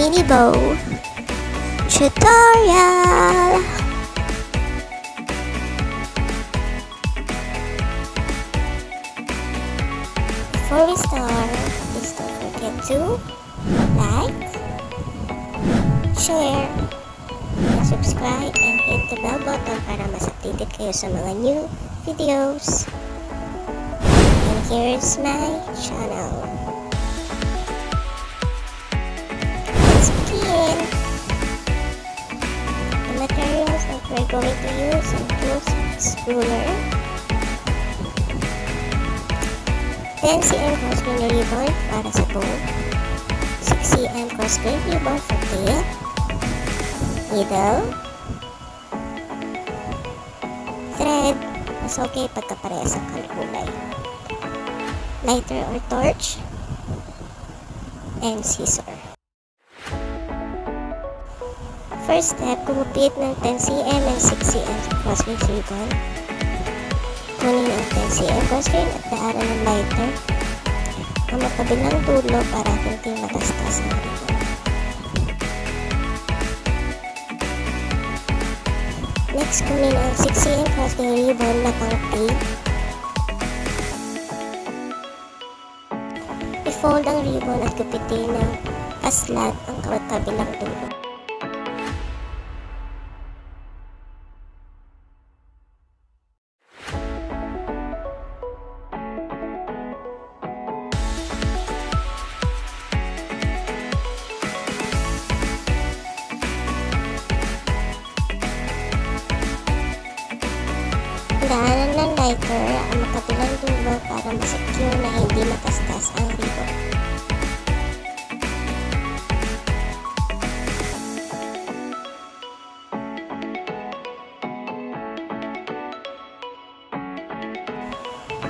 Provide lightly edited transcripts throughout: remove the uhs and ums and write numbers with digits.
mini bow tutorial. Before we start, please don't forget to like, share, and subscribe, and hit the bell button para mas updated kayo sa mga new videos. And here's my channel. Let's begin. The materials that we're going to use include ruler, 10 cm grosgrain ribbon para sa bow, 6 cm grosgrain ribbon for tail, needle, thread, mas okay pagkaparehas ang kulay, lighter or torch, and scissor. First step, kumupit ng 10 cm and 6 cm grosgrain ribbon. Kunin ang 10 cm grosgrain at daanan ng lighter ang magkabilang dulo para hindi matastas ang ribbon. Next, kunin ang 6 cm grosgrain ribbon na pang-tail. I-fold ang ribbon at gupitin ng aslat ang kabilang dulo. Daanan ng lighter ang makabilang dulo para masecure na hindi matastas ang ribbon.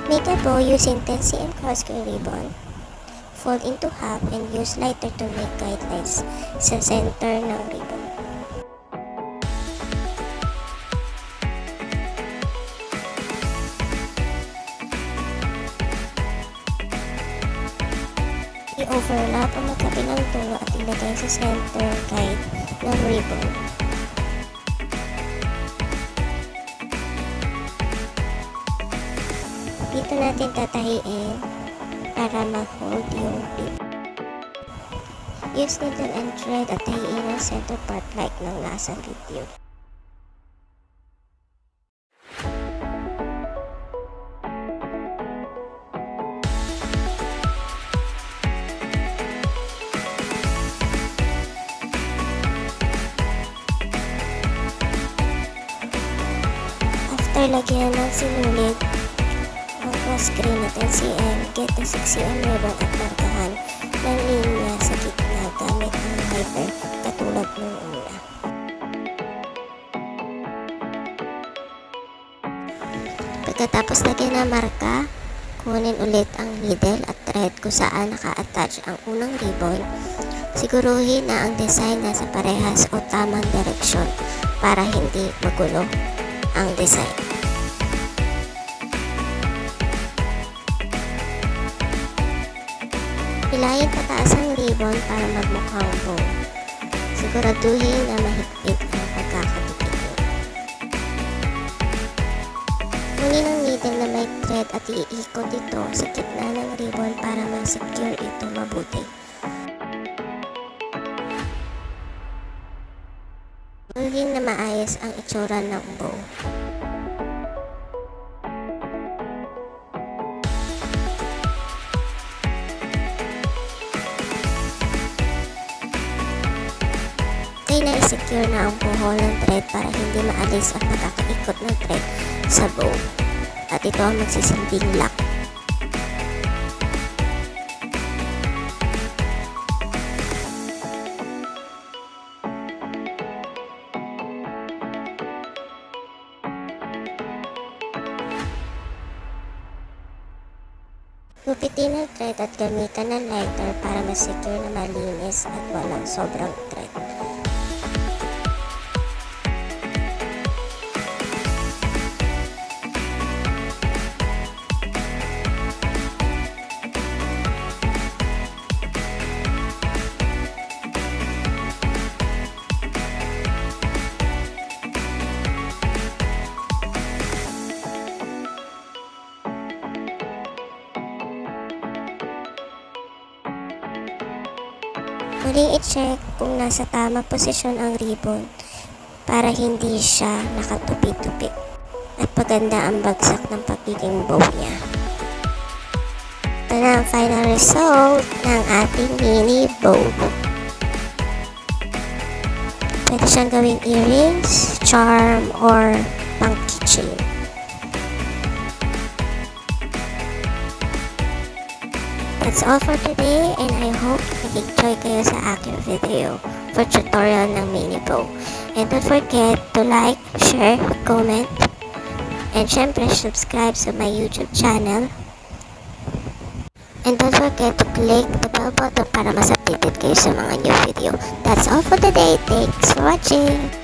Make a bow using 10 cm grosgrain ribbon. Fold into half and use lighter to make guidelines sa center ng ribbon. I-overlap ang magkabilang dulo at ilagay sa center guide ng ribbon. Dito natin tatahiin para ma-hold yung ribbon. Use needle and thread at tahiin ang center part like ng nasa video. After lagyan ng sinulid ang grosgrain na 10 cm, get the 6 cm ribbon at markahan ng linya sa gitna gamit ang highlighter katulad ng una. Pagkatapos lagyan ng marka, kunin ulit ang needle at thread kung saan naka-attach ang unang ribbon. Siguruhin na ang design nasa parehas o tamang direksyon para hindi magulo ang design. Hilayin pataas ang ribbon para magmukhang bow. Siguraduhin na mahigpit ang pagkakadikit. Kunin ang needle na may thread at iikot ito sa gitna ng ribbon para ma-secure ito mabuti. Siguruhin na maayos ang itsura ng bow. Okay na i-secure na ang buhol ng thread para hindi maalis ang pagkakaikot ng thread sa bow. At ito ang magsisilbing lock. Gupitin ang thread at gamitan ng lighter para ma-secure na malinis at walang sobrang thread. muling i-check kung nasa tamang posisyon ang ribbon para hindi siya nakatupi-tupi at paganda ang bagsak ng pagiging bow niya. Ito na ang final result ng ating mini bow. Pwede siyang gawing earrings, charm, or pang keychain. That's all for today, and I hope nag-enjoy kayo sa aking video for tutorial ng mini bow. And don't forget to like, share, comment, and syempre subscribe sa my YouTube channel. And don't forget to click the bell button para mas updated kayo sa mga new video. That's all for today. Thanks for watching!